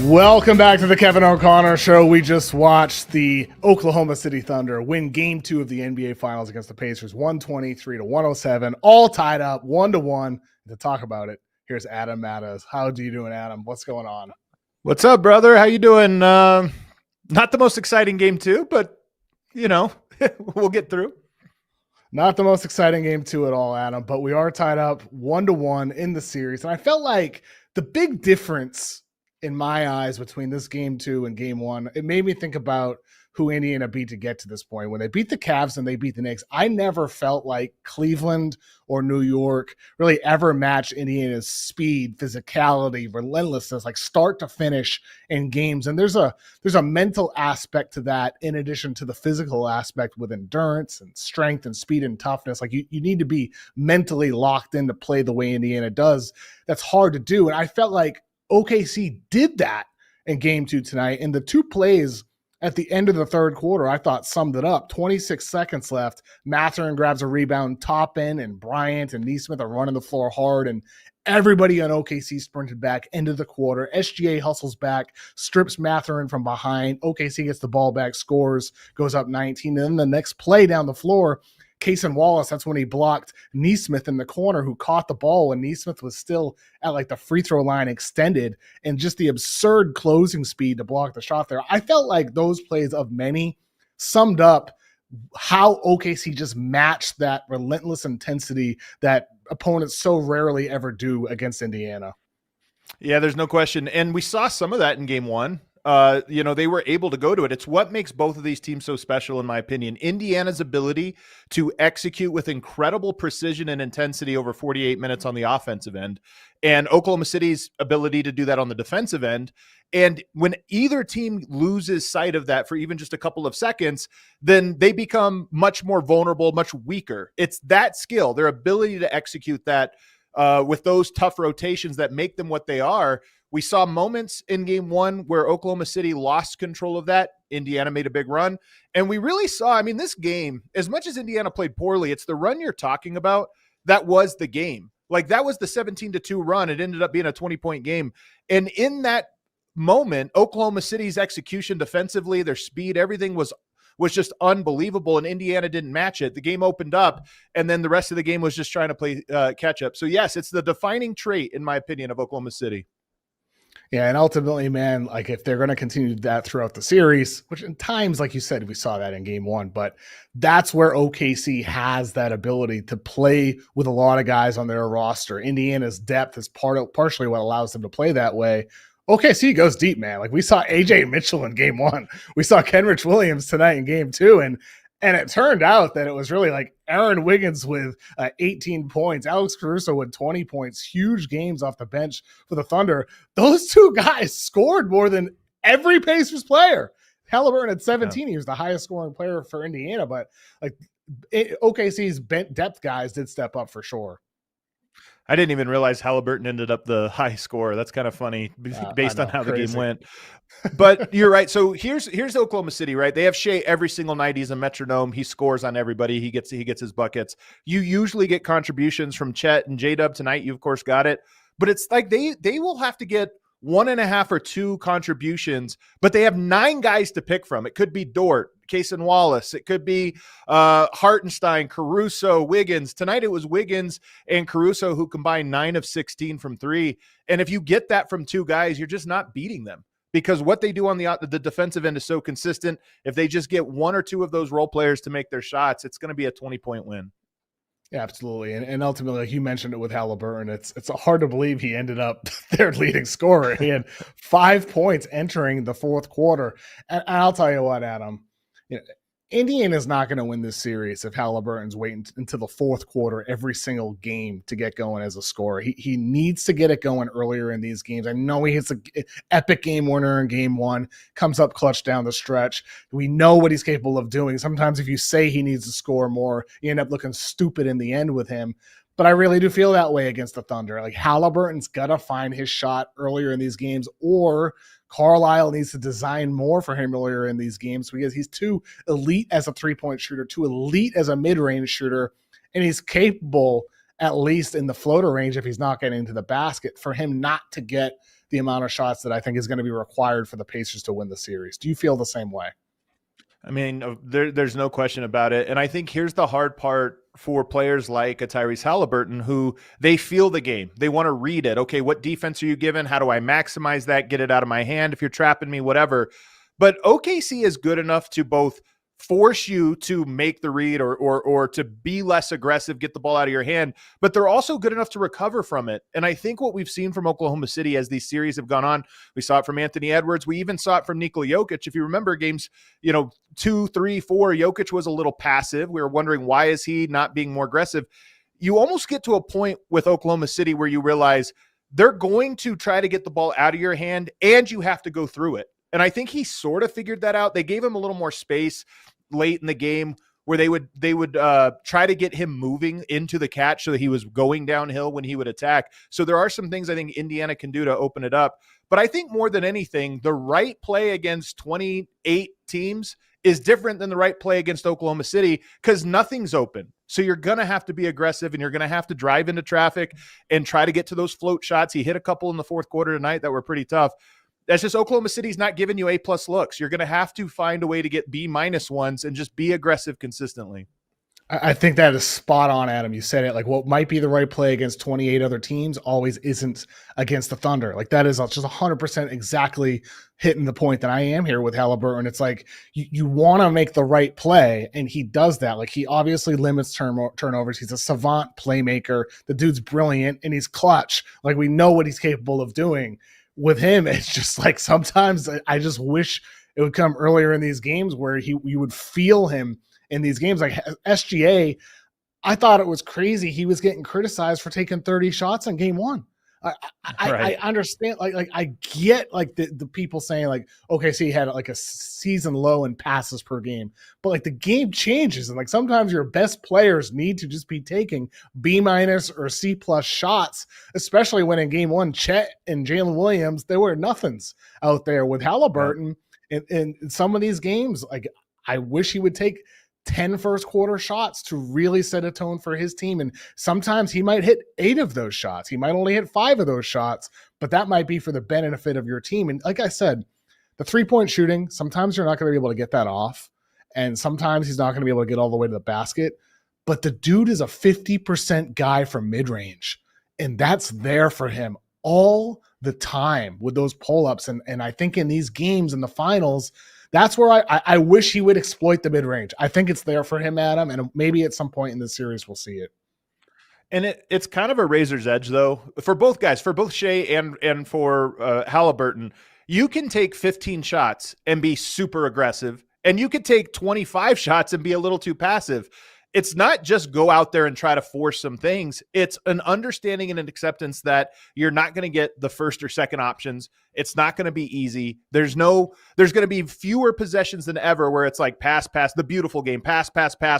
Welcome back to the Kevin O'Connor Show. We just watched the Oklahoma City Thunder win Game 2 of the NBA Finals against the Pacers, 123-107, all tied up, 1-1. To talk about it, here's Adam Mattas. How do you doing, Adam? What's going on? What's up, brother? How you doing? Not the most exciting Game 2, but, we'll get through. Not the most exciting Game 2 at all, Adam, but we are tied up 1-1 in the series. And I felt like the big difference in my eyes between this Game 2 and Game 1, it made me think about who Indiana beat to get to this point. When they beat the Cavs and they beat the Knicks, I never felt like Cleveland or New York really ever matched Indiana's speed, physicality, relentlessness, like start to finish in games. And there's a mental aspect to that in addition to the physical aspect with endurance and strength and speed and toughness. Like you need to be mentally locked in to play the way Indiana does. That's hard to do. And I felt like OKC did that in Game 2 tonight. And the two plays at the end of the third quarter, I thought summed it up. 26 seconds left. Mathurin grabs a rebound, top in, and Bryant and Nesmith are running the floor hard. And everybody on OKC sprinted back into the quarter. SGA hustles back, strips Mathurin from behind. OKC gets the ball back, scores, goes up 19. And then the next play down the floor, Cason Wallace, that's when he blocked Nesmith in the corner, who caught the ball when Nesmith was still at like the free throw line extended, and just the absurd closing speed to block the shot there. I felt like those plays of many summed up how OKC just matched that relentless intensity that opponents so rarely ever do against Indiana. Yeah, there's no question. And we saw some of that in Game 1. They were able to go to it. It's what makes both of these teams so special, in my opinion. Indiana's ability to execute with incredible precision and intensity over 48 minutes on the offensive end, and Oklahoma City's ability to do that on the defensive end. And when either team loses sight of that for even just a couple of seconds, then they become much more vulnerable, much weaker. It's that skill, their ability to execute that with those tough rotations that make them what they are. We saw moments in Game 1 where Oklahoma City lost control of that. Indiana made a big run. And we really saw, this game, as much as Indiana played poorly, it's the run you're talking about that was the game. Like, that was the 17-2 run. It ended up being a 20-point game. And in that moment, Oklahoma City's execution defensively, their speed, everything was just unbelievable, and Indiana didn't match it. The game opened up, and then the rest of the game was just trying to play catch up. So, yes, it's the defining trait, in my opinion, of Oklahoma City. Yeah, and ultimately, man, like if they're going to continue that throughout the series, which in times, like you said, we saw that in Game 1, but that's where OKC has that ability to play with a lot of guys on their roster. Indiana's depth is partially what allows them to play that way. OKC goes deep, man. Like we saw AJ Mitchell in Game 1. We saw Kenrich Williams tonight in Game 2, and it turned out that it was really like Aaron Wiggins with 18 points, Alex Caruso with 20 points, huge games off the bench for the Thunder. Those two guys scored more than every Pacers player. Haliburton at 17, He was the highest scoring player for Indiana, but like OKC's depth guys did step up for sure. I didn't even realize Haliburton ended up the high score. That's kind of funny based on how the game went. But you're right. So here's Oklahoma City, right? They have Shea every single night. He's a metronome. He scores on everybody. He gets his buckets. You usually get contributions from Chet and J-Dub tonight. You, of course, got it. But it's like they will have to get 1.5 or 2 contributions, but they have 9 guys to pick from. It could be Dort, Cason Wallace. It could be Hartenstein, Caruso, Wiggins. Tonight it was Wiggins and Caruso who combined 9 of 16 from 3. And if you get that from 2 guys, you're just not beating them because what they do on the defensive end is so consistent. If they just get 1 or 2 of those role players to make their shots, it's going to be a 20-point win. Yeah, absolutely. And ultimately, like you mentioned it with Haliburton, it's hard to believe he ended up their leading scorer. He had 5 points entering the fourth quarter. And I'll tell you what, Adam, Indiana's not going to win this series if Haliburton's waiting until the fourth quarter every single game to get going as a scorer. He needs to get it going earlier in these games. I know he hits an epic game winner in Game 1, comes up clutch down the stretch. We know what he's capable of doing. Sometimes if you say he needs to score more, you end up looking stupid in the end with him. But I really do feel that way against the Thunder. Like Haliburton's got to find his shot earlier in these games, or Carlisle needs to design more for him earlier in these games because he's too elite as a three-point shooter, too elite as a mid-range shooter, and he's capable, at least in the floater range, if he's not getting to the basket, for him not to get the amount of shots that I think is going to be required for the Pacers to win the series. Do you feel the same way? I mean, there's no question about it. And I think here's the hard part for players like a Tyrese Haliburton, who they feel the game. They want to read it. Okay, what defense are you given? How do I maximize that? Get it out of my hand if you're trapping me, whatever. But OKC is good enough to both force you to make the read or to be less aggressive, get the ball out of your hand, but they're also good enough to recover from it. And I think what we've seen from Oklahoma City as these series have gone on, we saw it from Anthony Edwards. We even saw it from Nikola Jokic. If you remember games, 2, 3, 4, Jokic was a little passive. We were wondering, why is he not being more aggressive? You almost get to a point with Oklahoma City where you realize they're going to try to get the ball out of your hand and you have to go through it. And I think he sort of figured that out. They gave him a little more space late in the game where they would try to get him moving into the catch so that he was going downhill when he would attack. So there are some things I think Indiana can do to open it up. But I think more than anything, the right play against 28 teams is different than the right play against Oklahoma City because nothing's open. So you're going to have to be aggressive and you're going to have to drive into traffic and try to get to those float shots. He hit a couple in the fourth quarter tonight that were pretty tough. That's just Oklahoma City's not giving you A+ looks. You're going to have to find a way to get B- ones and just be aggressive consistently. I think that is spot on, Adam. You said it. Like, what might be the right play against 28 other teams always isn't against the Thunder. Like, that is just 100% exactly hitting the point that I am here with Haliburton. It's like you want to make the right play, and he does that. Like, he obviously limits turnovers. He's a savant playmaker. The dude's brilliant, and he's clutch. Like, we know what he's capable of doing. With him, it's just like sometimes I just wish it would come earlier in these games where you would feel him in these games. Like SGA, I thought it was crazy. He was getting criticized for taking 30 shots in game one. I understand. Like I get like the people saying like, okay, so he had like a season low in passes per game, but like the game changes. And like sometimes your best players need to just be taking B- or C+ shots, especially when in game one, Chet and Jalen Williams, there were nothings out there with Haliburton. In some of these games, like I wish he would take 10 first quarter shots to really set a tone for his team. And sometimes he might hit 8 of those shots. He might only hit 5 of those shots, but that might be for the benefit of your team. And like I said, the 3-point shooting, sometimes you're not going to be able to get that off. And sometimes he's not going to be able to get all the way to the basket. But the dude is a 50% guy from mid-range. And that's there for him all the time with those pull-ups. And I think in these games in the finals, that's where I wish he would exploit the mid-range. I think it's there for him, Adam, and maybe at some point in the series we'll see it. And it's kind of a razor's edge, though, for both guys, for both Shea and for Haliburton. You can take 15 shots and be super aggressive, and you could take 25 shots and be a little too passive. It's not just go out there and try to force some things. It's an understanding and an acceptance that you're not going to get the first or second options. It's not going to be easy. There's going to be fewer possessions than ever where it's like pass, the beautiful game, pass,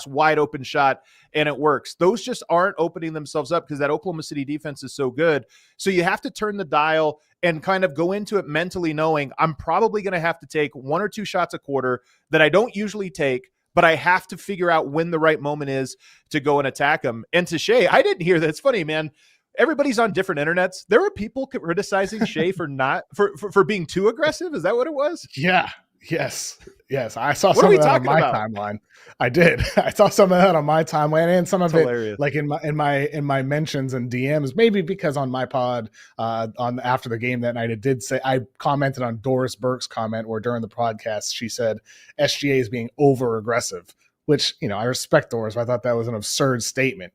wide open shot, and it works. Those just aren't opening themselves up because that Oklahoma City defense is so good. So you have to turn the dial and kind of go into it mentally knowing I'm probably going to have to take 1 or 2 shots a quarter that I don't usually take, but I have to figure out when the right moment is to go and attack him. And to Shea, I didn't hear that. It's funny, man. Everybody's on different internets. There were people criticizing Shea for being too aggressive. Is that what it was? Yeah. Yes. I saw some of that on my timeline. I did. I saw some of that on my timeline and some of it like in my mentions and DMs, maybe because on my pod on after the game that night, it did say, I commented on Doris Burke's comment where during the podcast, she said SGA is being over aggressive, which, I respect Doris, but I thought that was an absurd statement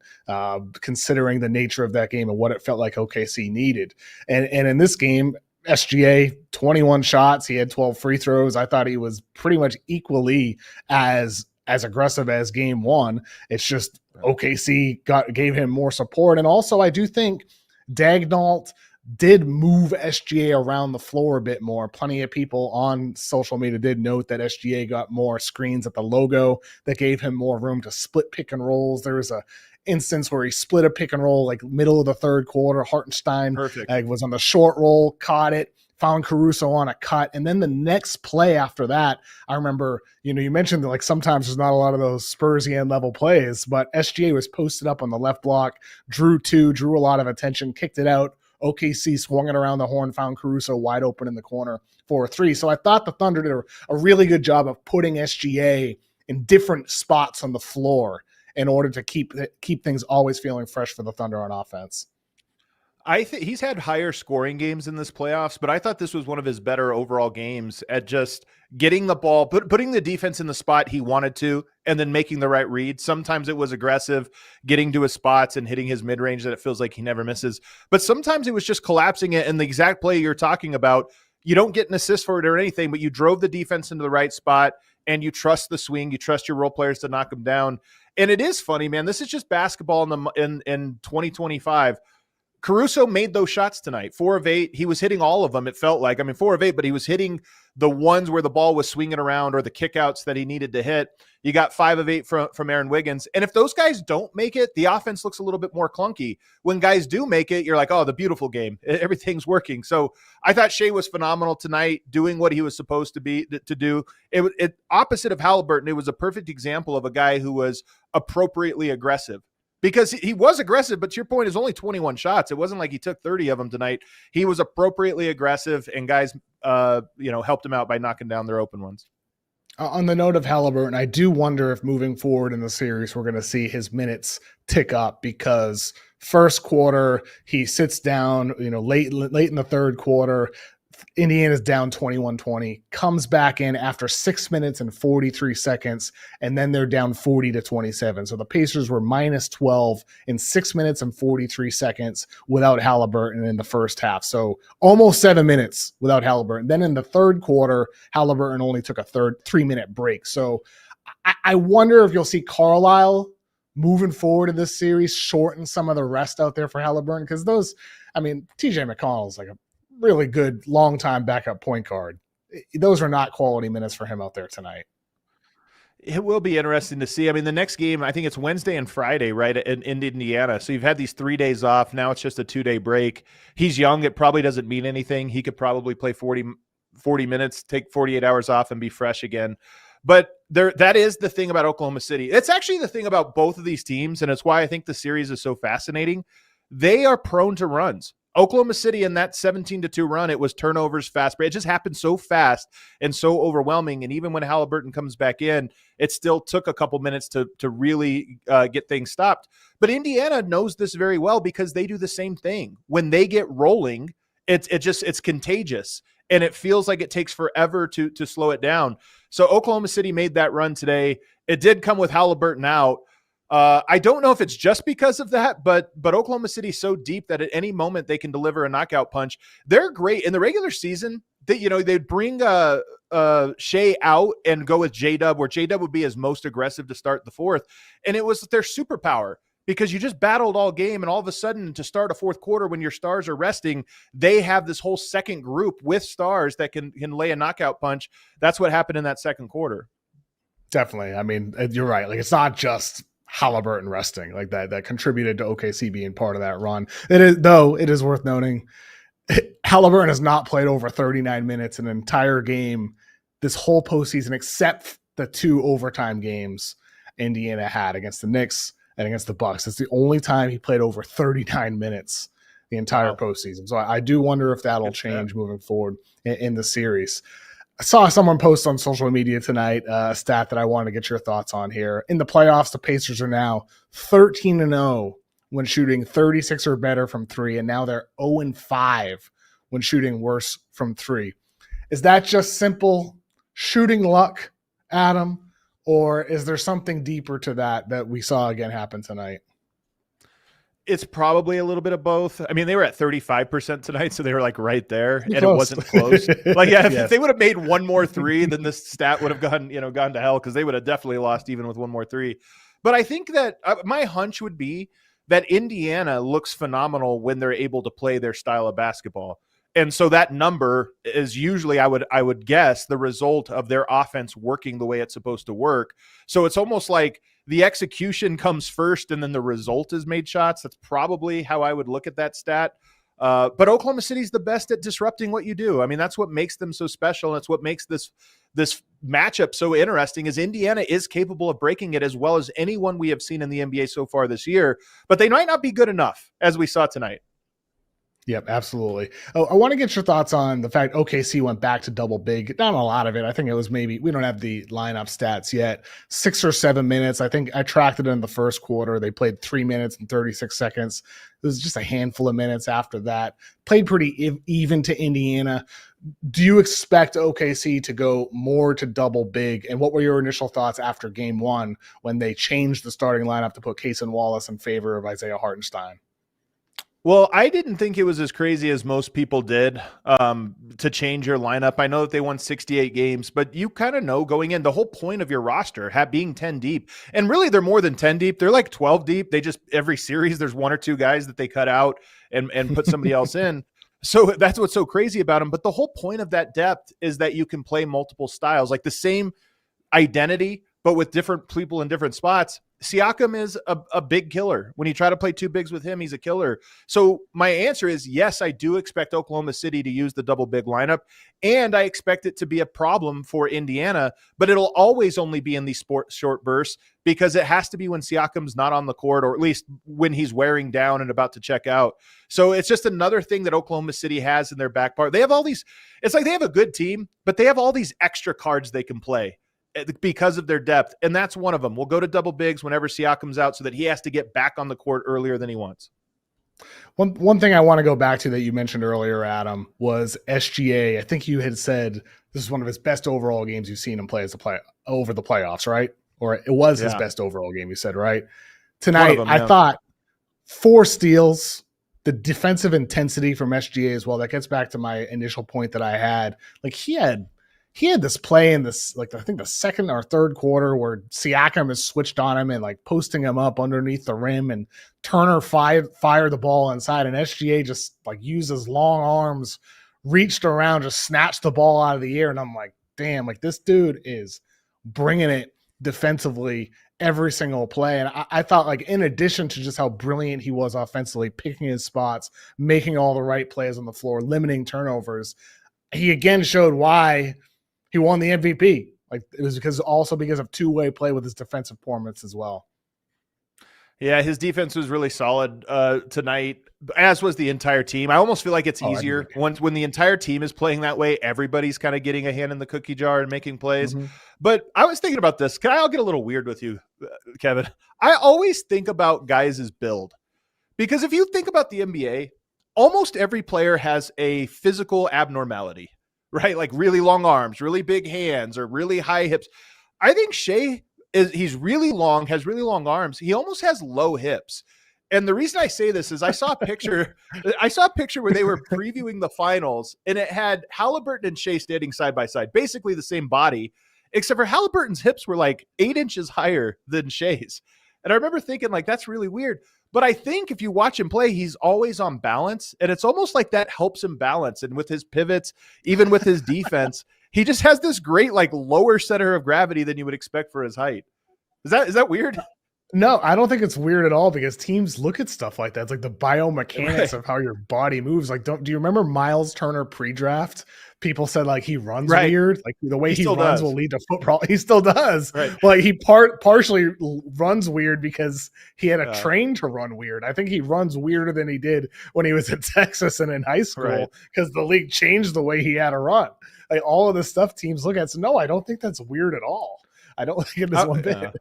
considering the nature of that game and what it felt like OKC needed. And in this game, SGA, 21 shots. He had 12 free throws. I thought he was pretty much equally as aggressive as game one. It's just OKC gave him more support. And also I do think Daigneault did move SGA around the floor a bit more. Plenty of people on social media did note that SGA got more screens at the logo that gave him more room to split pick and rolls. There was a instance where he split a pick and roll like middle of the third quarter. Hartenstein was on the short roll, caught it, found Caruso on a cut. And then the next play after that, I remember, you mentioned that like sometimes there's not a lot of those Spursian level plays, but SGA was posted up on the left block, drew a lot of attention, kicked it out OKC swung it around the horn, found Caruso wide open in the corner for a three. So I thought the Thunder did a really good job of putting SGA in different spots on the floor in order to keep things always feeling fresh for the Thunder on offense. I think he's had higher scoring games in this playoffs, but I thought this was one of his better overall games at just getting the ball, putting the defense in the spot he wanted to, and then making the right read. Sometimes it was aggressive, getting to his spots and hitting his mid-range that it feels like he never misses. But sometimes it was just collapsing it, and the exact play you're talking about, you don't get an assist for it or anything, but you drove the defense into the right spot, and you trust the swing, you trust your role players to knock them down. And it is funny, man. This is just basketball in 2025. Caruso made those shots tonight, 4 of 8. He was hitting all of them. It felt like, 4 of 8, but he was hitting the ones where the ball was swinging around or the kickouts that he needed to hit. You got 5 of 8 from Aaron Wiggins. And if those guys don't make it, the offense looks a little bit more clunky. When guys do make it, you're like, oh, the beautiful game. Everything's working. So I thought Shea was phenomenal tonight, doing what he was supposed to do. It opposite of Haliburton, it was a perfect example of a guy who was appropriately aggressive. Because he was aggressive, but to your point, is only 21 shots. It wasn't like he took 30 of them tonight. He was appropriately aggressive, and guys, helped him out by knocking down their open ones. On the note of Haliburton, I do wonder if moving forward in the series, we're going to see his minutes tick up, because first quarter, he sits down, late in the third quarter, Indiana's down 21-20, comes back in after 6 minutes and 43 seconds, and then they're down 40-27. So the Pacers were minus 12 in 6 minutes and 43 seconds without Haliburton in the first half. So almost 7 minutes without Haliburton. Then in the third quarter, Haliburton only took a 3-minute break. So I wonder if you'll see Carlisle moving forward in this series shorten some of the rest out there for Haliburton, because TJ McConnell's like a really good long-time backup point guard. Those are not quality minutes for him out there tonight. It will be interesting to see. The next game, I think it's Wednesday and Friday, right, in Indiana. So you've had these 3 days off. Now it's just a 2-day break. He's young. It probably doesn't mean anything. He could probably play 40 minutes, take 48 hours off, and be fresh again. But that is the thing about Oklahoma City. It's actually the thing about both of these teams, and it's why I think the series is so fascinating. They are prone to runs. Oklahoma City in that 17-2 run, it was turnovers, fast break. It just happened so fast and so overwhelming. And even when Haliburton comes back in, it still took a couple minutes to really get things stopped. But Indiana knows this very well, because they do the same thing. When they get rolling, it's contagious, and it feels like it takes forever to slow it down. So Oklahoma City made that run today. It did come with Haliburton out. I don't know if it's just because of that, but Oklahoma City's so deep that at any moment they can deliver a knockout punch. They're great in the regular season. They'd bring Shea out and go with J-Dub, where J-Dub would be his most aggressive to start the fourth, and it was their superpower, because you just battled all game, and all of a sudden to start a fourth quarter when your stars are resting, they have this whole second group with stars that can lay a knockout punch. That's what happened in that second quarter. Definitely. You're right. Like, it's not just Haliburton resting like that contributed to OKC being part of that run. It is worth noting, Haliburton has not played over 39 minutes in an entire game this whole postseason, except the 2 overtime games Indiana had against the Knicks and against the Bucks. It's the only time he played over 39 minutes the entire postseason. So I do wonder if that'll change moving forward in the series. I saw someone post on social media tonight a stat that I wanted to get your thoughts on here. In the playoffs, the Pacers are now 13-0 when shooting 36 or better from 3, and now they're 0-5 when shooting worse from 3. Is that just simple shooting luck, Adam, or is there something deeper to that we saw again happen tonight? It's probably a little bit of both. They were at 35% tonight, so they were like right there, and close. It wasn't close. If they would have made one more 3, then this stat would have gone to hell, because they would have definitely lost even with one more 3. But I think that my hunch would be that Indiana looks phenomenal when they're able to play their style of basketball. And so that number is usually, I would guess, the result of their offense working the way it's supposed to work. So it's almost like the execution comes first and then the result is made shots. That's probably how I would look at that stat. But Oklahoma City's the best at disrupting what you do. That's what makes them so special. And it's what makes this matchup so interesting, is Indiana is capable of breaking it as well as anyone we have seen in the NBA so far this year, but they might not be good enough, as we saw tonight. Yep, absolutely. Oh, I want to get your thoughts on the fact OKC went back to double big. Not a lot of it. I think it was maybe, we don't have the lineup stats yet, 6 or 7 minutes. I think I tracked it in the first quarter. They played 3 minutes and 36 seconds. It was just a handful of minutes after that. Played pretty even to Indiana. Do you expect OKC to go more to double big? And what were your initial thoughts after game one when they changed the starting lineup to put Case and Wallace in favor of Isaiah Hartenstein? Well, I didn't think it was as crazy as most people did to change your lineup. I know that they won 68 games, but you kind of know going in the whole point of your roster being 10 deep. And really, they're more than 10 deep. They're like 12 deep. They just, every series, there's 1 or 2 guys that they cut out and put somebody else in. So that's what's so crazy about them. But the whole point of that depth is that you can play multiple styles, like the same identity, but with different people in different spots. Siakam is a big killer. When you try to play 2 bigs with him, he's a killer. So my answer is yes, I do expect Oklahoma City to use the double big lineup, and I expect it to be a problem for Indiana, but it'll always only be in these short bursts because it has to be when Siakam's not on the court, or at least when he's wearing down and about to check out. So it's just another thing that Oklahoma City has in their back part. They have all these, it's like they have a good team, but they have all these extra cards they can play because of their depth, and that's one of them. We'll go to double bigs whenever Siakam's out so that he has to get back on the court earlier than he wants. One thing I want to go back to that you mentioned earlier, Adam, was SGA. I think you had said this is one of his best overall games you've seen him play over the playoffs, right? Or it was his best overall game, you said, right? Tonight, I thought 4 steals, the defensive intensity from SGA as well. That gets back to my initial point that I had. Like he had this play in this, like I think the second or third quarter where Siakam is switched on him and like posting him up underneath the rim, and Turner fired the ball inside, and SGA just like used his long arms, reached around, just snatched the ball out of the air. And I'm like, damn, like this dude is bringing it defensively every single play. And I thought, like, in addition to just how brilliant he was offensively, picking his spots, making all the right plays on the floor, limiting turnovers, he again showed why he won the MVP. Like it was because of two-way play with his defensive performance as well. Yeah, his defense was really solid tonight, as was the entire team. I almost feel like it's easier when the entire team is playing that way. Everybody's kind of getting a hand in the cookie jar and making plays. Mm-hmm. But I was thinking about this. I'll get a little weird with you, Kevin. I always think about guys' build, because if you think about the NBA, almost every player has a physical abnormality, right? Like really long arms, really big hands, or really high hips. I think Shea he's really long, has really long arms. He almost has low hips. And the reason I say this is I saw a picture where they were previewing the finals, and it had Haliburton and Shea standing side by side, basically the same body, except for Haliburton's hips were like 8 inches higher than Shea's. And I remember thinking, like, that's really weird. But I think if you watch him play, he's always on balance, and it's almost like that helps him balance. And with his pivots, even with his defense, he just has this great, like, lower center of gravity than you would expect for his height. Is that weird? No, I don't think it's weird at all, because teams look at stuff like that. It's like the biomechanics of how your body moves. Like, do you remember Miles Turner pre-draft? People said, like, he runs weird. Like, the way he runs will lead to foot problem. He still does. Right. Like, he partially runs weird because he had to train to run weird. I think he runs weirder than he did when he was at Texas and in high school, because the league changed the way he had to run. Like, all of the stuff teams look at. So, no, I don't think that's weird at all. I don't think it is one bit.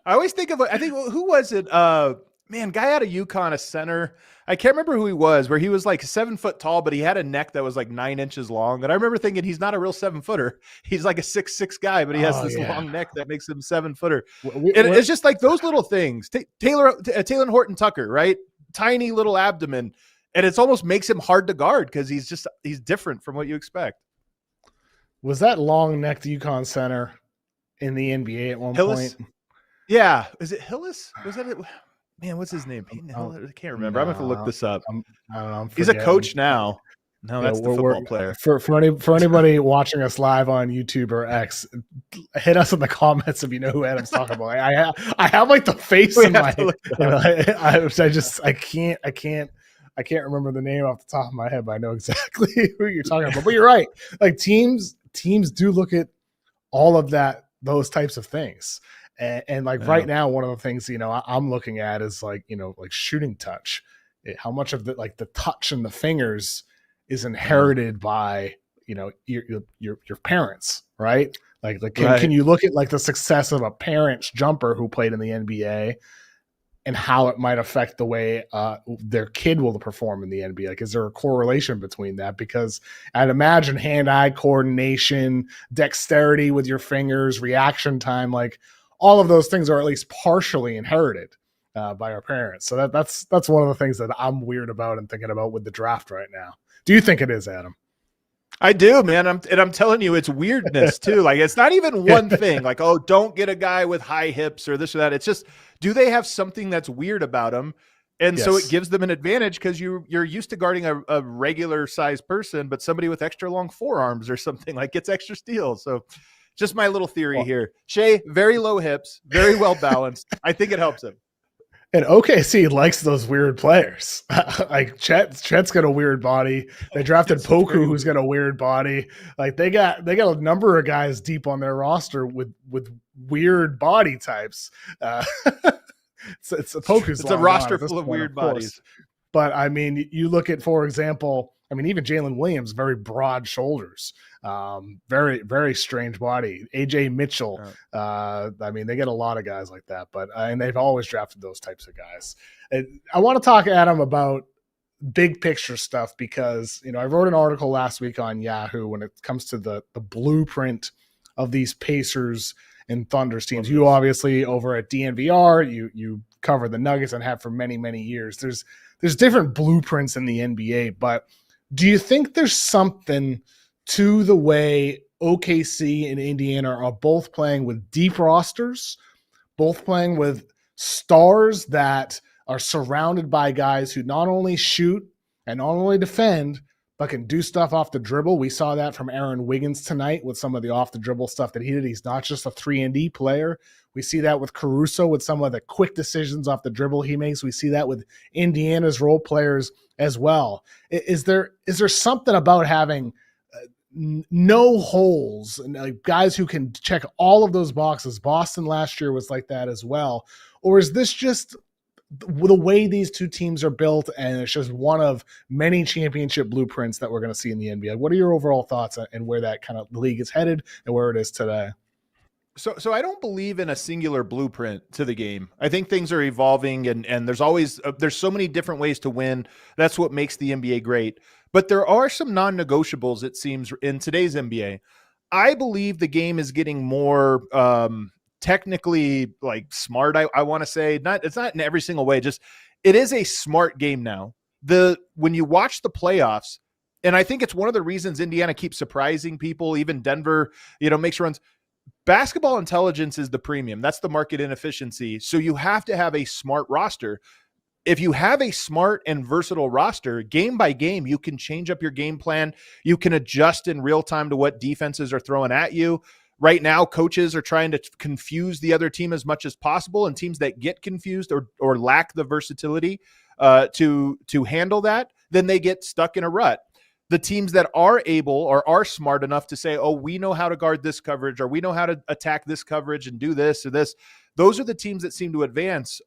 I always think of, I think, who was it? Guy out of UConn, a center. I can't remember who he was, where he was like 7 foot tall, but he had a neck that was like 9 inches long. And I remember thinking, he's not a real 7-footer. He's like a 6'6" guy, but he has this long neck that makes him 7-footer. It's just like those little things. Taylor Horton Tucker, right? Tiny little abdomen. And it almost makes him hard to guard because he's different from what you expect. Was that long-necked UConn center in the NBA at one point? Yeah. Is it Hillis? Was that it? Man, what's his name? I can't remember. I'm going to have to look this up. I don't know. He's a coach now. No, that's the football player. For anybody watching us live on YouTube or X, hit us in the comments if you know who Adam's talking about. I have like the face in my head. I can't remember the name off the top of my head, but I know exactly who you're talking about. But you're right. Like teams do look at all of those types of things. And right now, one of the things, I'm looking at is like shooting touch. how much of the touch and the fingers is inherited by your parents, right? Can you look at like the success of a parent's jumper who played in the NBA and how it might affect the way their kid will perform in the NBA? Like, is there a correlation between that? Because I'd imagine hand-eye coordination, dexterity with your fingers, reaction time, like all of those things are at least partially inherited by our parents. So that's one of the things that I'm weird about and thinking about with the draft right now. Do you think it is, Adam? I do, man. I'm telling you, it's weirdness too. Like, it's not even one thing like, oh, don't get a guy with high hips or this or that. It's just, do they have something that's weird about them? And so it gives them an advantage because you're used to guarding a regular sized person, but somebody with extra long forearms or something like gets extra steals. So just my little theory here. Shea, very low hips, very well balanced. I think it helps him. And OKC likes those weird players. Like Chet's got a weird body. They drafted Poku, who's got a weird body. Like they got a number of guys deep on their roster with weird body types. It's a Poku's. It's a roster full of weird bodies. But I mean, you look at, for example, I mean, even Jalen Williams, very broad shoulders, very, very strange body. AJ Mitchell. I mean, they get a lot of guys like that, and they've always drafted those types of guys. And I want to talk, Adam, about big picture stuff because, I wrote an article last week on Yahoo when it comes to the blueprint of these Pacers and Thunders teams. You obviously over at DNVR, you cover the Nuggets and have for many, many years. There's different blueprints in the NBA, but do you think there's something to the way OKC and Indiana are both playing with deep rosters, both playing with stars that are surrounded by guys who not only shoot and not only defend, but can do stuff off the dribble? We saw that from Aaron Wiggins tonight with some of the off the dribble stuff that he did. He's not just a 3-and-D player. We see that with Caruso with some of the quick decisions off the dribble he makes. We see that with Indiana's role players as well. Is there something about having no holes and guys who can check all of those boxes? Boston last year was like that as well. Or is this just the way these two teams are built and it's just one of many championship blueprints that we're going to see in the NBA? What are your overall thoughts and where that kind of league is headed and where it is today? So I don't believe in a singular blueprint to the game. I think things are evolving and there's always, there's so many different ways to win. That's what makes the NBA great. But there are some non-negotiables, it seems, in today's NBA. I believe the game is getting more technically like smart. I want to say it's not in every single way. Just it is a smart game now. When you watch the playoffs, and I think it's one of the reasons Indiana keeps surprising people. Even Denver, makes runs. Basketball intelligence is the premium. That's the market inefficiency. So you have to have a smart roster. If you have a smart and versatile roster, game by game, you can change up your game plan. You can adjust in real time to what defenses are throwing at you. Right now, coaches are trying to confuse the other team as much as possible, and teams that get confused or lack the versatility to handle that, then they get stuck in a rut. The teams that are able or are smart enough to say, oh, we know how to guard this coverage, or we know how to attack this coverage and do this or this, those are the teams that seem to advance.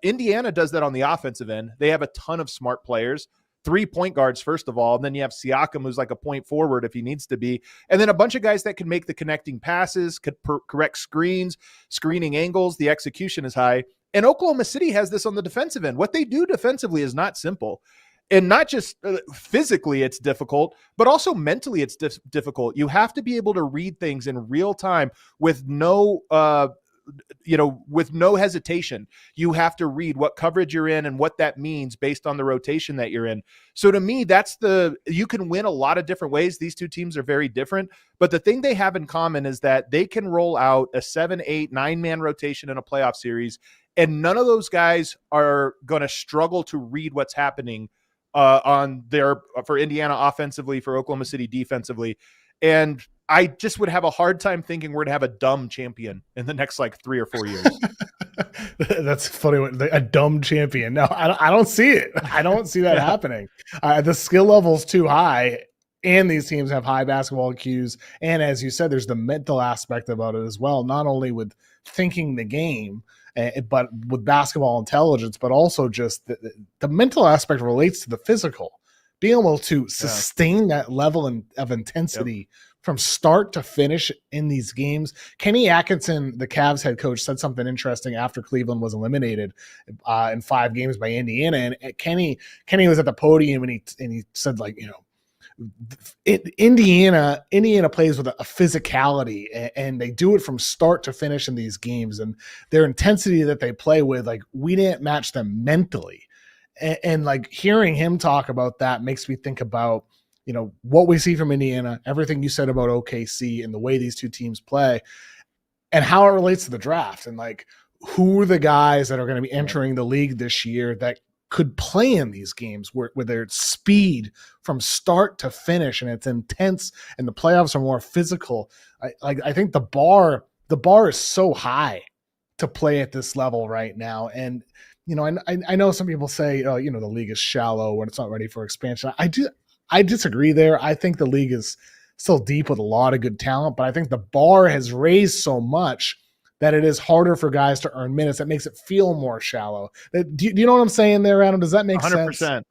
Indiana does that on the offensive end. They have a ton of smart players, 3 point guards, first of all. And then you have Siakam, who's like a point forward if he needs to be. And then a bunch of guys that can make the connecting passes, could correct screens, screening angles. The execution is high. And Oklahoma City has this on the defensive end. What they do defensively is not simple. And not just physically it's difficult, but also mentally it's difficult. You have to be able to read things in real time with no hesitation. You have to read what coverage you're in and what that means based on the rotation that you're in. So to me, you can win a lot of different ways. These two teams are very different, but the thing they have in common is that they can roll out a 7, 8, 9-man rotation in a playoff series, and none of those guys are going to struggle to read what's happening for Indiana offensively, for Oklahoma City defensively. And I just would have a hard time thinking we're going to have a dumb champion in the next 3 or 4 years. That's funny. A dumb champion. No, I don't see it. I don't see that happening. The skill level's too high and these teams have high basketball IQs. And as you said, there's the mental aspect about it as well, not only with thinking the game, but with basketball intelligence, but also just the mental aspect relates to the physical. Being able to sustain that level of intensity from start to finish in these games. Kenny Atkinson, the Cavs head coach, said something interesting after Cleveland was eliminated in 5 games by Indiana. And Kenny was at the podium and he said, like, you know, Indiana plays with a physicality, and they do it from start to finish in these games, and their intensity that they play with, like, we didn't match them mentally. And like hearing him talk about that makes me think about, you know, what we see from Indiana, everything you said about OKC and the way these two teams play and how it relates to the draft, and like who are the guys that are going to be entering the league this year that could play in these games where there's speed from start to finish and it's intense and the playoffs are more physical. I think the bar is so high to play at this level right now. And, you know, I know some people say, oh, you know, the league is shallow when it's not ready for expansion. I disagree there. I think the league is still deep with a lot of good talent, but I think the bar has raised so much that it is harder for guys to earn minutes. That makes it feel more shallow. Do you know what I'm saying there, Adam? Does that make 100%. Sense?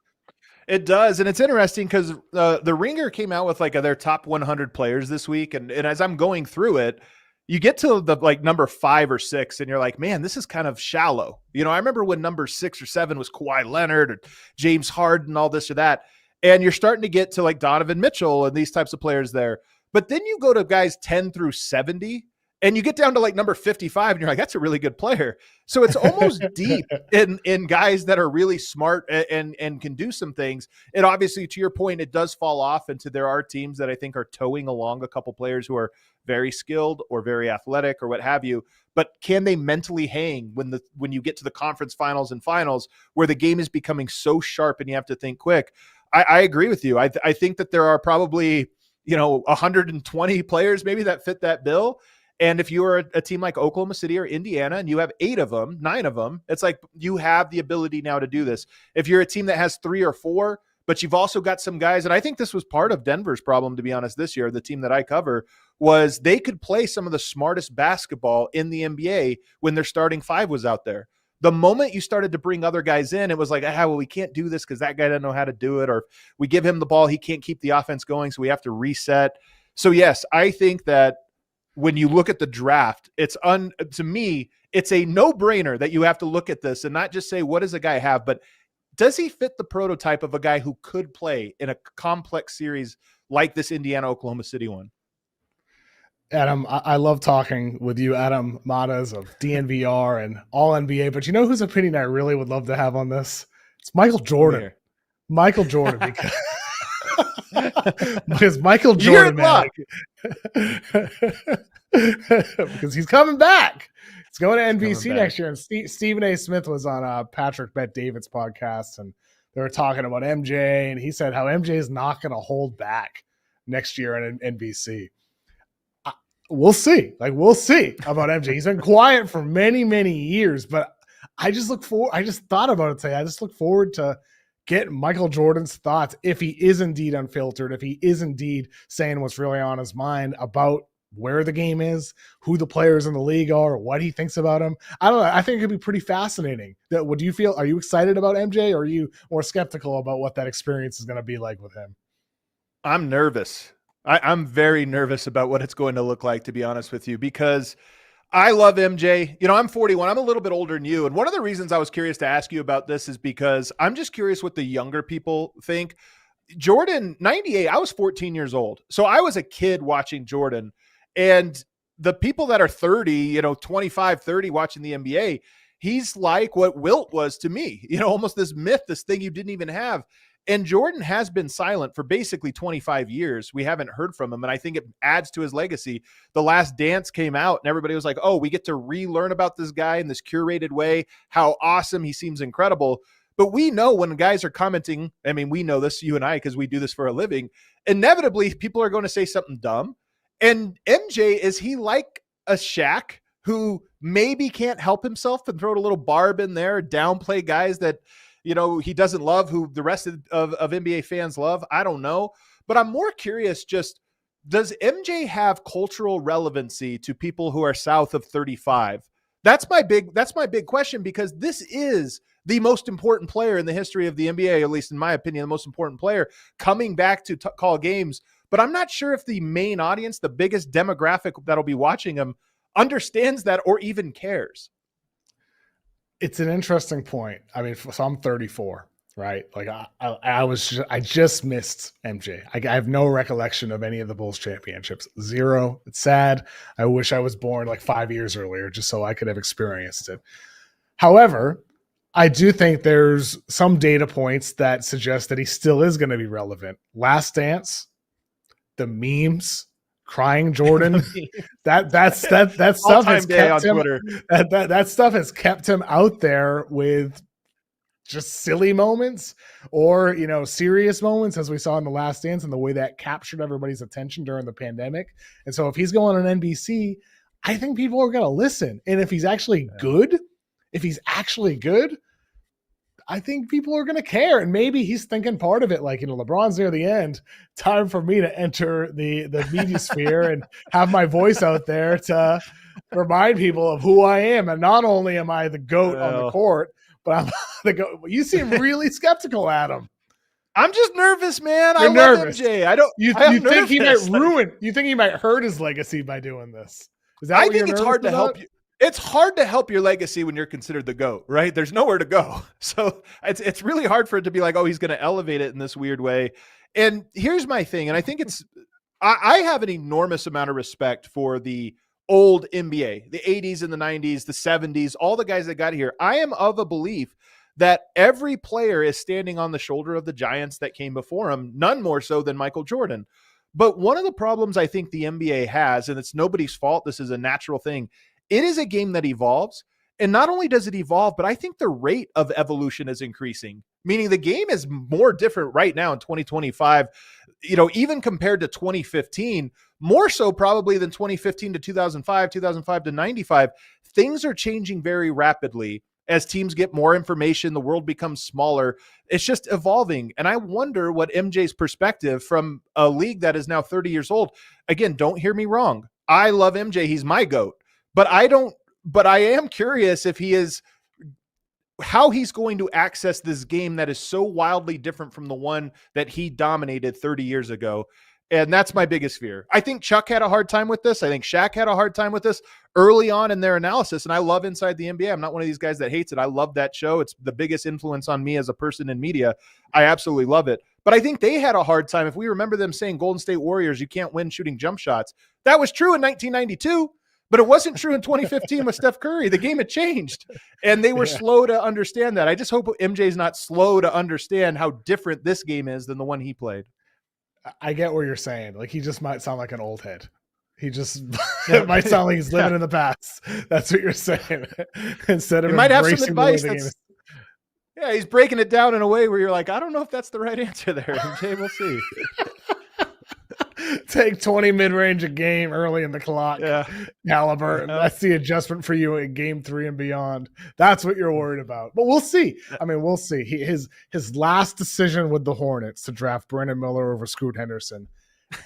It does. And it's interesting because the Ringer came out with like their top 100 players this week. And as I'm going through it, you get to the like number 5 or 6 and you're like, man, this is kind of shallow. You know, I remember when number 6 or 7 was Kawhi Leonard or James Harden, all this or that. And you're starting to get to like Donovan Mitchell and these types of players there. But then you go to guys 10 through 70 and you get down to like number 55 and you're like, that's a really good player. So it's almost deep in guys that are really smart and can do some things. And obviously, to your point, it does fall off into there are teams that I think are towing along a couple players who are very skilled or very athletic or what have you. But can they mentally hang when you get to the conference finals and finals where the game is becoming so sharp and you have to think quick? I agree with you. I think that there are probably, 120 players maybe that fit that bill. And if you are a team like Oklahoma City or Indiana and you have 9 of them, it's like you have the ability now to do this. If you're a team that has 3 or 4, but you've also got some guys, and I think this was part of Denver's problem, to be honest, this year, the team that I cover, was they could play some of the smartest basketball in the NBA when their starting 5 was out there. The moment you started to bring other guys in, it was like, well, we can't do this because that guy doesn't know how to do it, or we give him the ball, he can't keep the offense going, so we have to reset. So yes, I think that when you look at the draft, to me, it's a no-brainer that you have to look at this and not just say, what does a guy have, but does he fit the prototype of a guy who could play in a complex series like this Indiana-Oklahoma City one? Adam, I love talking with you, Adam Matas of DNVR and All NBA, but you know whose opinion I really would love to have on this? It's Michael Jordan. Michael Jordan, because because Michael Jordan, man, because he's coming back. He's going to NBC next year. And Stephen A. Smith was on Patrick Bet David's podcast, and they were talking about MJ, and he said how MJ is not going to hold back next year on NBC. We'll see. We'll see about MJ. He's been quiet for many, many years, but I just thought about it today. I just look forward to get Michael Jordan's thoughts if he is indeed unfiltered, if he is indeed saying what's really on his mind about where the game is, who the players in the league are, what he thinks about him. I don't know. I think it could be pretty fascinating. What do you feel? Are you excited about MJ, or are you more skeptical about what that experience is going to be like with him? I'm nervous. I'm very nervous about what it's going to look like, to be honest with you, because I love MJ. I'm 41. I'm a little bit older than you. And one of the reasons I was curious to ask you about this is because I'm just curious what the younger people think. Jordan, 98, I was 14 years old. So I was a kid watching Jordan. And the people that are 30, 25, 30 watching the NBA, he's like what Wilt was to me, almost this myth, this thing you didn't even have. And Jordan has been silent for basically 25 years. We haven't heard from him, and I think it adds to his legacy. The Last Dance came out, and everybody was like, oh, we get to relearn about this guy in this curated way, how awesome, he seems incredible. But we know when guys are commenting, I mean, we know this, you and I, because we do this for a living, inevitably people are going to say something dumb. And MJ, is he like a Shaq who maybe can't help himself and throw a little barb in there, downplay guys that he doesn't love, who the rest of NBA fans love? I don't know. But I'm more curious, just does MJ have cultural relevancy to people who are south of 35? That's my big question, because this is the most important player in the history of the NBA, at least in my opinion, the most important player coming back to call games. But I'm not sure if the main audience, the biggest demographic that'll be watching him, understands that or even cares. It's an interesting point. I mean, so I'm 34, right? Like I just missed MJ. I have no recollection of any of the Bulls championships. Zero. It's sad. I wish I was born like 5 years earlier just so I could have experienced it. However, I do think there's some data points that suggest that he still is going to be relevant. Last Dance, the memes, crying Jordan, that stuff has kept him. That stuff has kept him out there with just silly moments or, you know, serious moments, as we saw in The Last Dance, and the way that captured everybody's attention during the pandemic. And so if he's going on NBC, I think people are going to listen. And if he's actually good, I think people are going to care. And maybe he's thinking part of it, like, you know, LeBron's near the end, time for me to enter the media sphere and have my voice out there to remind people of who I am. And not only am I the GOAT on the court, but I'm the GOAT. You seem really skeptical, Adam. I'm just nervous, man. You're nervous. Love MJ. You think he might ruin? You think he might hurt his legacy by doing this? Is that? I think it's hard to help you. It's hard to help your legacy when you're considered the GOAT, right? There's nowhere to go. So it's really hard for it to be like, oh, he's going to elevate it in this weird way. And here's my thing. And I think I have an enormous amount of respect for the old NBA, the 80s and the 90s, the 70s, all the guys that got here. I am of a belief that every player is standing on the shoulder of the giants that came before him, none more so than Michael Jordan. But one of the problems I think the NBA has, and it's nobody's fault, this is a natural thing, it is a game that evolves. And not only does it evolve, but I think the rate of evolution is increasing, meaning the game is more different right now in 2025, you know, even compared to 2015, more so probably than 2015 to 2005, 2005 to 95. Things are changing very rapidly as teams get more information. The world becomes smaller. It's just evolving. And I wonder what MJ's perspective from a league that is now 30 years old. Again, don't hear me wrong. I love MJ. He's my GOAT. But I am curious if how he's going to access this game that is so wildly different from the one that he dominated 30 years ago. And that's my biggest fear. I think Chuck had a hard time with this. I think Shaq had a hard time with this early on in their analysis. And I love Inside the NBA. I'm not one of these guys that hates it. I love that show. It's the biggest influence on me as a person in media. I absolutely love it. But I think they had a hard time. If we remember them saying Golden State Warriors, you can't win shooting jump shots. That was true in 1992. But it wasn't true in 2015 with Steph Curry. The game had changed, and they were slow to understand that. I just hope MJ's not slow to understand how different this game is than the one he played. I get what you're saying. Like, he just might sound like an old head. He just it might sound like he's living in the past. That's what you're saying. Instead of he might have some advice. Yeah, he's breaking it down in a way where you're like, I don't know if that's the right answer there, MJ. We'll see. Take 20 mid-range a game early in the clock. Yeah. Haliburton. That's the adjustment for you in game 3 and beyond. That's what you're worried about. But we'll see. I mean, we'll see. His last decision with the Hornets to draft Brandon Miller over Scoot Henderson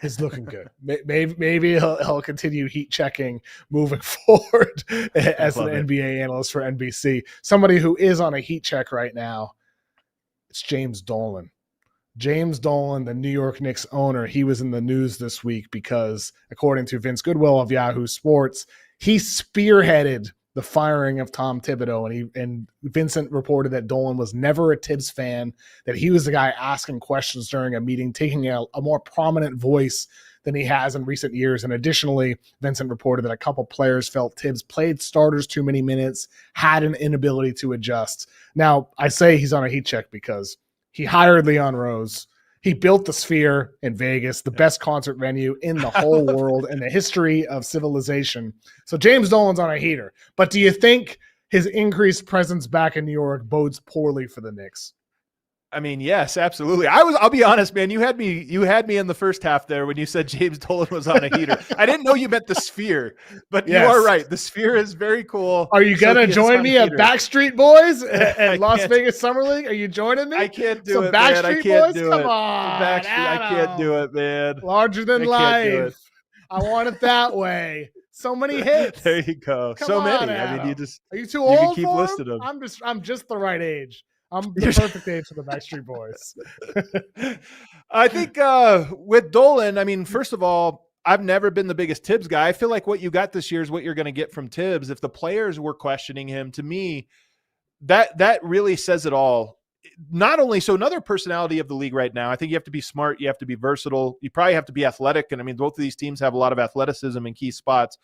is looking good. Maybe he'll continue heat checking moving forward as an NBA analyst for NBC. Somebody who is on a heat check right now, it's James Dolan. James Dolan, the New York Knicks owner, he was in the news this week because, according to Vince Goodwill of Yahoo Sports, he spearheaded the firing of Tom Thibodeau. And Vincent reported that Dolan was never a Thibs fan, that he was the guy asking questions during a meeting, taking a more prominent voice than he has in recent years. And additionally, Vincent reported that a couple players felt Thibs played starters too many minutes, had an inability to adjust. Now, I say he's on a heat check because he hired Leon Rose. He built the Sphere in Vegas, the best concert venue in the whole world in the history of civilization. So James Dolan's on a heater. But do you think his increased presence back in New York bodes poorly for the Knicks? I mean, yes, absolutely. I'll be honest, man. You had me in the first half there when you said James Dolan was on a heater. I didn't know you meant the Sphere, but Yes. You are right. The Sphere is very cool. Are you going to join me at Backstreet Boys at Las Vegas Summer League? Are you joining me? I can't do Some it, man. I Backstreet can't Boys? do Come it. on, I can't do it, man. Larger than life. I want it that way. So many hits. There you go. Come so on, many. Adam. I mean, are you too old keep for listing them? them. I'm just the right age. I'm the perfect age for the Backstreet Boys. I think with Dolan, I mean, first of all, I've never been the biggest Thibs guy. I feel like what you got this year is what you're going to get from Thibs. If the players were questioning him, to me, that really says it all. Not only so, another personality of the league right now, I think you have to be smart, you have to be versatile, you probably have to be athletic. And I mean, both of these teams have a lot of athleticism in key spots.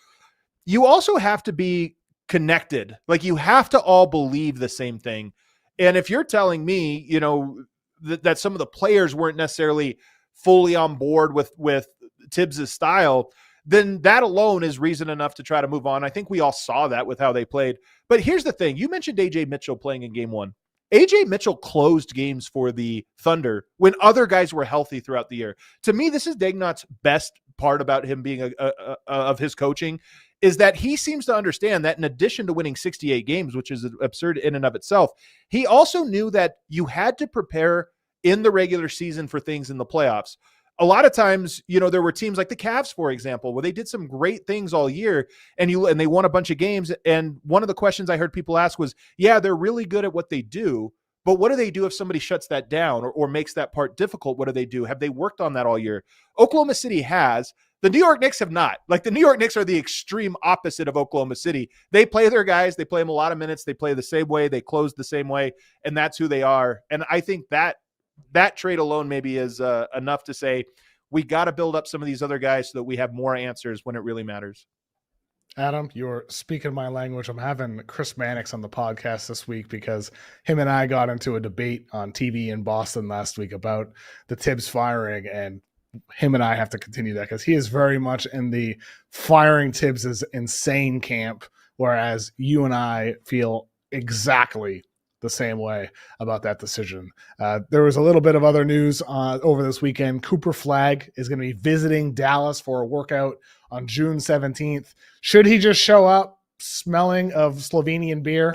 You also have to be connected. Like, you have to all believe the same thing. And if you're telling me, you know, that some of the players weren't necessarily fully on board with Thibs' style, then that alone is reason enough to try to move on. I think we all saw that with how they played. But here's the thing. You mentioned AJ Mitchell playing in game one. AJ Mitchell closed games for the Thunder when other guys were healthy throughout the year. To me, this is Dagnot's best part about him being of his coaching, is that he seems to understand that in addition to winning 68 games, which is absurd in and of itself, he also knew that you had to prepare in the regular season for things in the playoffs. A lot of times, you know, there were teams like the Cavs, for example, where they did some great things all year and they won a bunch of games. And one of the questions I heard people ask was, yeah, they're really good at what they do, but what do they do if somebody shuts that down or makes that part difficult? What do they do? Have they worked on that all year? Oklahoma City has. The New York Knicks have not. Like, the New York Knicks are the extreme opposite of Oklahoma City. They play their guys. They play them a lot of minutes. They play the same way. They close the same way. And that's who they are. And I think that trade alone maybe is enough to say we got to build up some of these other guys so that we have more answers when it really matters. Adam, you're speaking my language. I'm having Chris Mannix on the podcast this week because him and I got into a debate on TV in Boston last week about the Thibs firing, and him and I have to continue that because he is very much in the firing Thibs is insane camp, whereas you and I feel exactly the same way about that decision. There was a little bit of other news over this weekend. Cooper Flagg is going to be visiting Dallas for a workout on June 17th. Should he just show up smelling of Slovenian beer?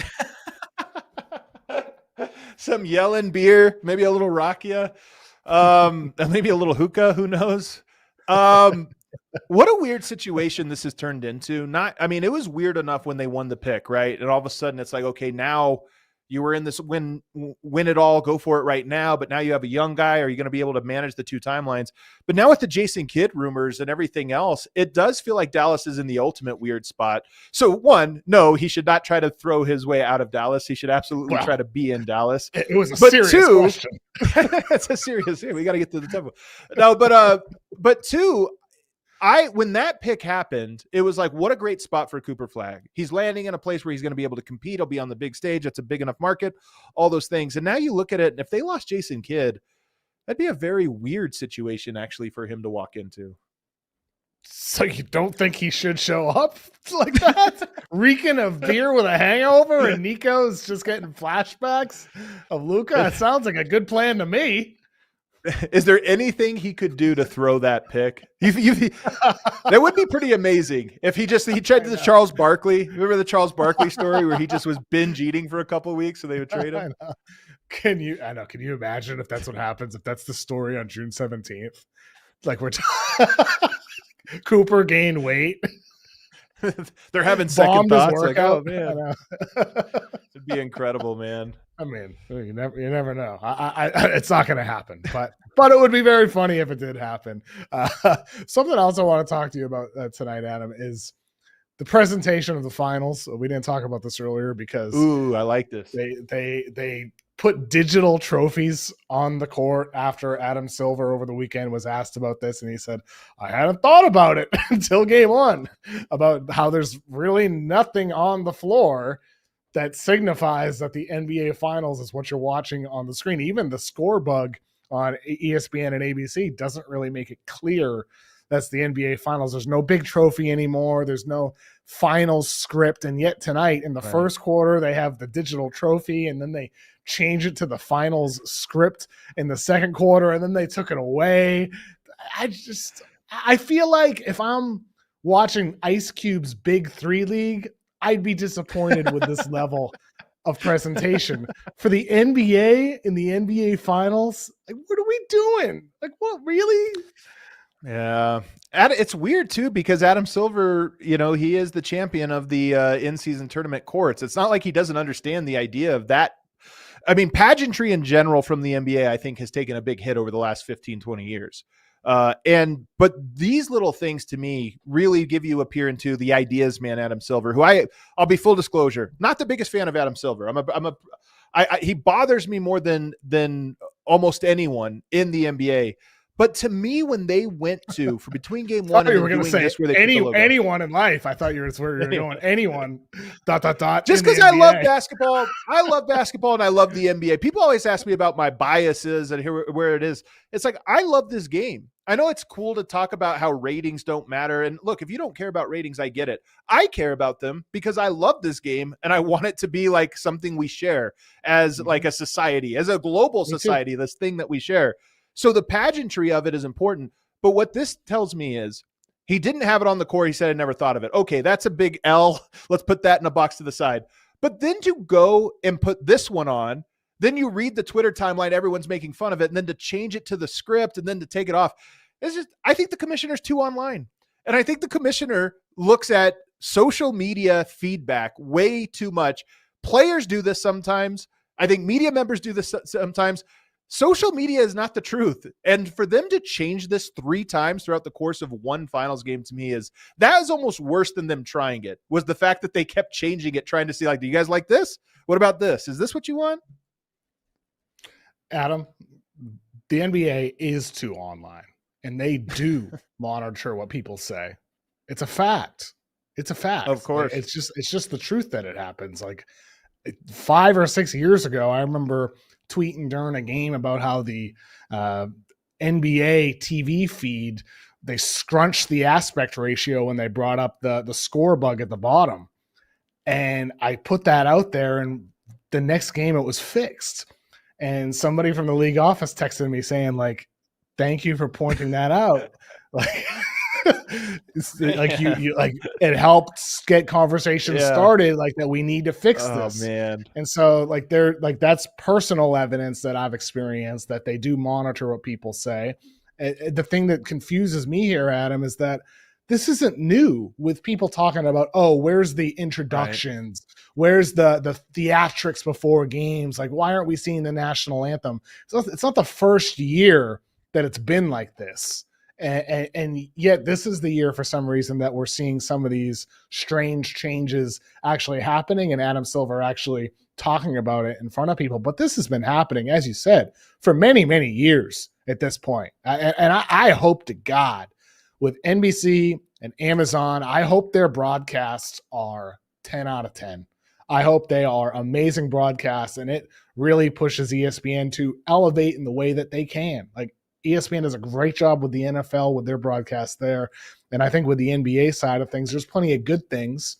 Some Yellen beer, maybe a little rakia, maybe a little hookah, who knows? What a weird situation this has turned into. It was weird enough when they won the pick, right? And all of a sudden it's like, okay, now you were in this win it all, go for it right now. But now you have a young guy. Are you going to be able to manage the two timelines? But now with the Jason Kidd rumors and everything else, it does feel like Dallas is in the ultimate weird spot. So one, no, he should not try to throw his way out of Dallas. He should absolutely try to be in Dallas. It was a serious question. It's a serious, we got to get to the tempo. No, but two, when that pick happened, it was like, what a great spot for Cooper Flagg. He's landing in a place where he's going to be able to compete. He'll be on the big stage. It's a big enough market, all those things. And now you look at it, and if they lost Jason Kidd, that'd be a very weird situation actually for him to walk into. So you don't think he should show up like that? Reeking of beer with a hangover, and Nico's just getting flashbacks of Luka? It sounds like a good plan to me. Is there anything he could do to throw that pick? That would be pretty amazing if he tried to the Charles Barkley. Remember the Charles Barkley story where he just was binge eating for a couple of weeks and they would trade him? Can you imagine if that's what happens? If that's the story on June 17th, like Cooper gained weight. They're having second thoughts. Like, oh man, it'd be incredible, man. I mean, you never know. It's not going to happen, but it would be very funny if it did happen. Something else I want to talk to you about tonight, Adam, is the presentation of the finals. We didn't talk about this earlier because I like this. They put digital trophies on the court after Adam Silver over the weekend was asked about this, and he said, I hadn't thought about it until game one, about how there's really nothing on the floor that signifies that the NBA Finals is what you're watching on the screen. Even the score bug on ESPN and ABC doesn't really make it clear that's the NBA Finals. There's no big trophy anymore. There's no finals script. And yet tonight in the first quarter, they have the digital trophy, and then they change it to the finals script in the second quarter, and then they took it away. I feel like if I'm watching Ice Cube's Big 3 League, I'd be disappointed with this level of presentation. For the NBA in the NBA finals, like, what are we doing? Like, what, really? Yeah. It's weird too, because Adam Silver, he is the champion of the in-season tournament courts. It's not like he doesn't understand the idea of that. I mean, pageantry in general from the NBA, I think, has taken a big hit over the last 15, 20 years. But these little things to me really give you a peer into the ideas man, Adam Silver, who I'll be full disclosure, not the biggest fan of Adam Silver. He bothers me more than almost anyone in the NBA. But to me, when they went to for between game one and doing this, where they anyone in life, I thought you were where you were going. Anyone, ... Just because I love basketball, and I love the NBA. People always ask me about my biases and where it is. It's like, I love this game. I know it's cool to talk about how ratings don't matter. And look, if you don't care about ratings, I get it. I care about them because I love this game and I want it to be like something we share as like a society, as a global society, this thing that we share. So the pageantry of it is important. But what this tells me is he didn't have it on the court. He said, I never thought of it. Okay, that's a big L. Let's put that in a box to the side. But then to go and put this one on, then you read the Twitter timeline, everyone's making fun of it. And then to change it to the script and then to take it off. It's just, I think the commissioner's too online. And I think the commissioner looks at social media feedback way too much. Players do this sometimes. I think media members do this sometimes. Social media is not the truth. And for them to change this 3 times throughout the course of one finals game, to me, that is almost worse than them trying it, was the fact that they kept changing it, trying to see, like, do you guys like this? What about this? Is this what you want? Adam, the NBA is too online, and they do monitor what people say. It's a fact. It's a fact. Of course. It's just the truth that it happens. Like 5 or 6 years ago, I remember tweeting during a game about how the NBA TV feed, they scrunched the aspect ratio when they brought up the score bug at the bottom. And I put that out there, and the next game it was fixed. And somebody from the league office texted me saying, like, thank you for pointing that out. Like, you like, it helped get conversations started, like, that we need to fix this. Man. And so, like, that's personal evidence that I've experienced, that they do monitor what people say. The thing that confuses me here, Adam, is that this isn't new, with people talking about, oh, where's the introductions? Right. Where's the theatrics before games? Like, why aren't we seeing the national anthem? It's not the first year that it's been like this. And yet this is the year, for some reason, that we're seeing some of these strange changes actually happening, and Adam Silver actually talking about it in front of people. But this has been happening, as you said, for many, many years at this point. And I hope to God, with NBC and Amazon, I hope their broadcasts are 10 out of 10. I hope they are amazing broadcasts, and it really pushes ESPN to elevate in the way that they can. Like, ESPN does a great job with the NFL, with their broadcast there. And I think with the NBA side of things, there's plenty of good things.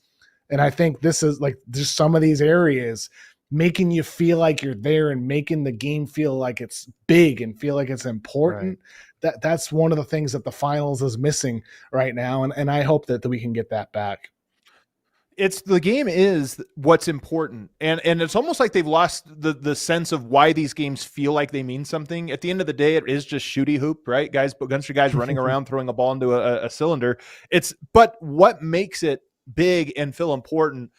And I think this is, like, just some of these areas making you feel like you're there and making the game feel like it's big and feel like it's important. Right. That's one of the things that the finals is missing right now. And I hope that we can get that back. The game is what's important. And it's almost like they've lost the sense of why these games feel like they mean something. At the end of the day, it is just shooty hoop, right? Guys, against your guys running around, throwing a ball into a cylinder. But what makes it big and feel important,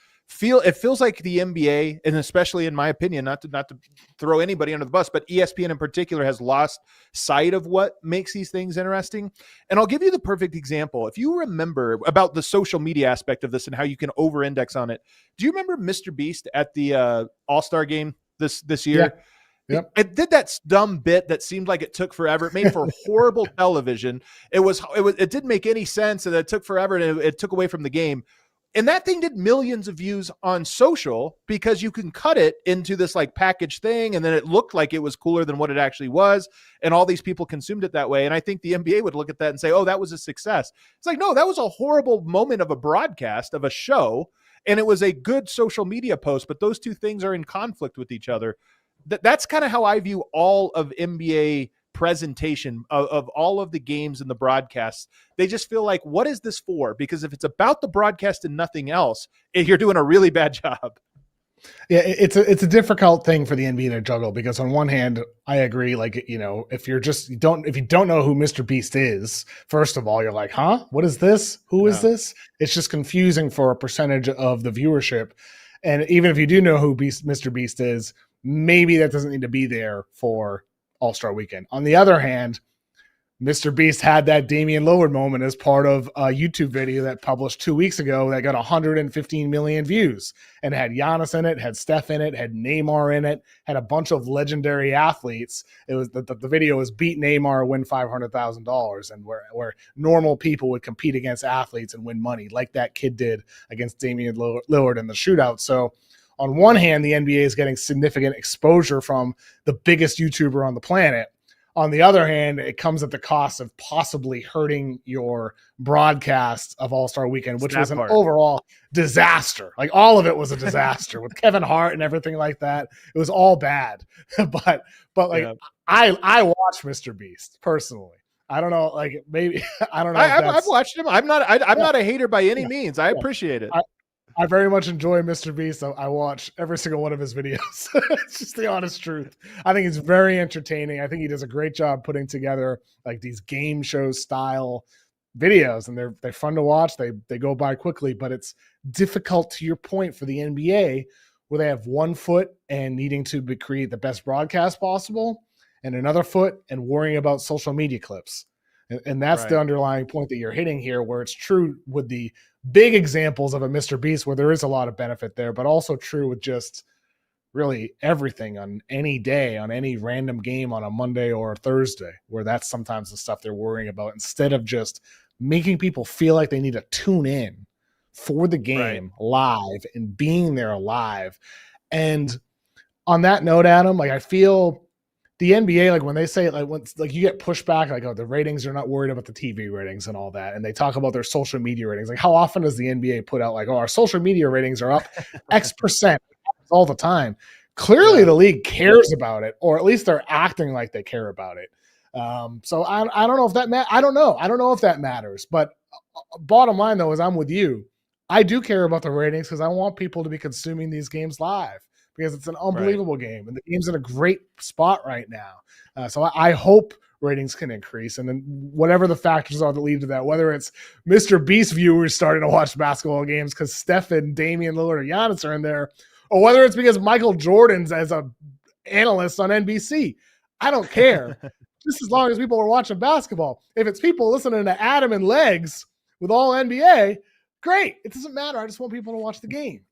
it feels like the NBA, and especially in my opinion, not to throw anybody under the bus, but ESPN in particular has lost sight of what makes these things interesting. And I'll give you the perfect example. If you remember about the social media aspect of this and how you can over-index on it, do you remember Mr. Beast at the All-Star game this year? Yeah. Yep. It did that dumb bit that seemed like it took forever. It made for horrible television. It didn't make any sense, and it took forever, and it took away from the game. And that thing did millions of views on social because you can cut it into this like package thing. And then it looked like it was cooler than what it actually was. And all these people consumed it that way. And I think the NBA would look at that and say, oh, that was a success. It's like, no, that was a horrible moment of a broadcast of a show. And it was a good social media post, but those two things are in conflict with each other. that's kind of how I view all of NBA presentation of all of the games and the broadcasts. They just feel like, what is this for? Because if it's about the broadcast and nothing else, you're doing a really bad job. Yeah, it's a difficult thing for the NBA to juggle, because on one hand, I agree. Like, if you don't know who Mr. Beast is, first of all, you're like, huh? What is this? Who is this? It's just confusing for a percentage of the viewership. And even if you do know who Mr. Beast is, maybe that doesn't need to be there for All-Star Weekend. On the other hand, Mr. Beast had that Damian Lillard moment as part of a YouTube video that published 2 weeks ago that got 115 million views, and had Giannis in it, had Steph in it, had Neymar in it, had a bunch of legendary athletes. It was the video was beat Neymar, win $500,000, and where normal people would compete against athletes and win money, like that kid did against Damian Lillard in the shootout. So on one hand, the NBA is getting significant exposure from the biggest YouTuber on the planet. On the other hand, it comes at the cost of possibly hurting your broadcast of All-Star Weekend, which was an overall disaster. Like, all of it was a disaster with Kevin Hart and everything like that. It was all bad. but like, yeah. I watch Mr. Beast personally. I don't know, like, maybe I don't know. I've watched him. I'm not a hater by any means. I appreciate it. I very much enjoy Mr. Beast. So I watch every single one of his videos. It's just the honest truth. I think he's very entertaining. I think he does a great job putting together like these game show style videos, and they're fun to watch. They go by quickly, but it's difficult, to your point, for the NBA, where they have one foot and needing to create the best broadcast possible, and another foot and worrying about social media clips. And that's the underlying point that you're hitting here, where it's true with the big examples of a Mr. Beast where there is a lot of benefit there, but also true with just really everything on any day, on any random game on a Monday or a Thursday, where that's sometimes the stuff they're worrying about, instead of just making people feel like they need to tune in for the game live and being there live. And on that note, Adam, like, I feel the NBA, like, when they say, like, when, like, you get pushback, like, oh, the ratings are not worried about the TV ratings and all that, and they talk about their social media ratings. Like, how often does the NBA put out, like, oh, our social media ratings are up X percent all the time? Clearly, the league cares about it, or at least they're acting like they care about it. So I don't know if that I don't know if that matters. But bottom line, though, is I'm with you. I do care about the ratings because I want people to be consuming these games live, because it's an unbelievable game, and the game's in a great spot right now. So I hope ratings can increase, and then whatever the factors are that lead to that, whether it's Mr. Beast viewers starting to watch basketball games because Steph and Damian Lillard or Giannis are in there, or whether it's because Michael Jordan's as a analyst on NBC. I don't care. Just as long as people are watching basketball. If it's people listening to Adam and Legs with all NBA, great. It doesn't matter. I just want people to watch the game.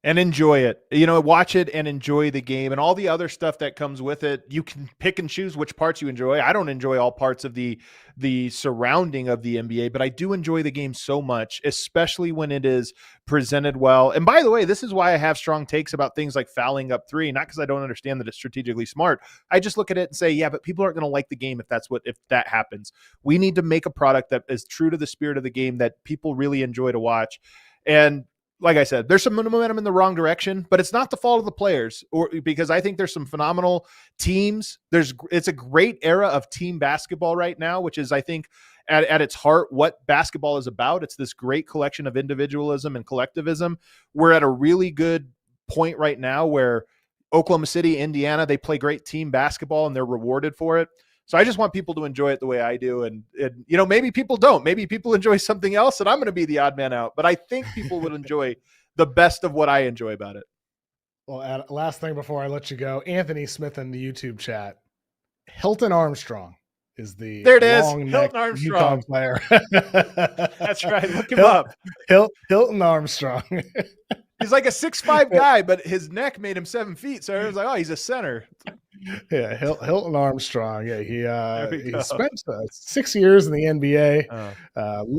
And enjoy it. Watch it and enjoy the game and all the other stuff that comes with it. You can pick and choose which parts you enjoy. I don't enjoy all parts of the surrounding of the NBA, but I do enjoy the game so much, especially when it is presented well. And by the way, this is why I have strong takes about things like fouling up three, not because I don't understand that it's strategically smart. I just look at it and say, yeah, but people aren't going to like the game if that happens. We need to make a product that is true to the spirit of the game that people really enjoy to watch. And like I said, there's some momentum in the wrong direction, but it's not the fault of the players, because I think there's some phenomenal teams. It's a great era of team basketball right now, which is, I think, at its heart, what basketball is about. It's this great collection of individualism and collectivism. We're at a really good point right now where Oklahoma City, Indiana, they play great team basketball and they're rewarded for it. So I just want people to enjoy it the way I do. And maybe people don't. Maybe people enjoy something else, and I'm going to be the odd man out. But I think people would enjoy the best of what I enjoy about it. Well, last thing before I let you go, Anthony Smith in the YouTube chat. Hilton Armstrong is the Hilton Armstrong UConn player. That's right. Look him up. Hilton Armstrong. He's like a 6'5" guy, but his neck made him 7 feet. So everyone's like, oh, he's a center. Yeah, Hilton Armstrong. Yeah, he spent 6 years in the NBA,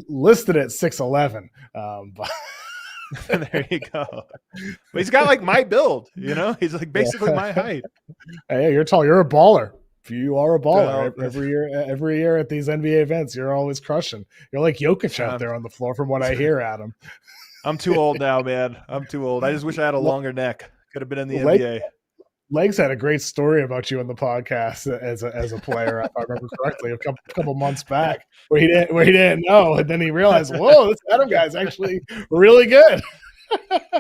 listed at 6'11". But there you go. But he's got like my build. He's like basically my height. Hey, you're tall. You're a baller. You are a baller. Every year at these NBA events, you're always crushing. You're like Jokic out there on the floor, from what I hear, Adam. I'm too old now, man. I'm too old. I just wish I had a longer neck. Could have been in the NBA. Legs had a great story about you on the podcast as a player, if I remember correctly, a couple months back, where he didn't know, and then he realized, whoa, this Adam guy's actually really good.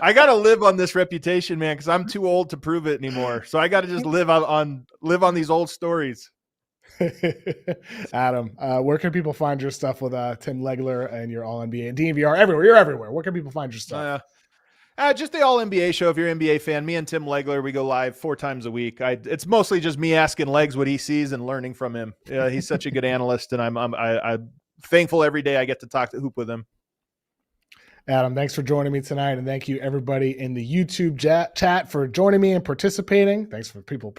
I got to live on this reputation, man, because I'm too old to prove it anymore. So I got to just live on these old stories. Adam, where can people find your stuff with Tim Legler and your All NBA and DNVR everywhere? You're everywhere. Where can people find your stuff? Just the All NBA show. If you're an NBA fan, me and Tim Legler, we go live 4 times a week. It's mostly just me asking Legs what he sees and learning from him. He's such a good analyst, and I'm thankful every day I get to talk to hoop with him. Adam, thanks for joining me tonight, and thank you everybody in the YouTube chat for joining me and participating. Thanks for people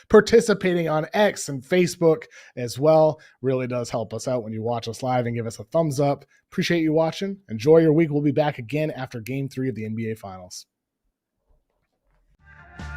participating on X and Facebook as well. Really does help us out when you watch us live and give us a thumbs up. Appreciate you watching. Enjoy your week. We'll be back again after Game 3 of the NBA Finals.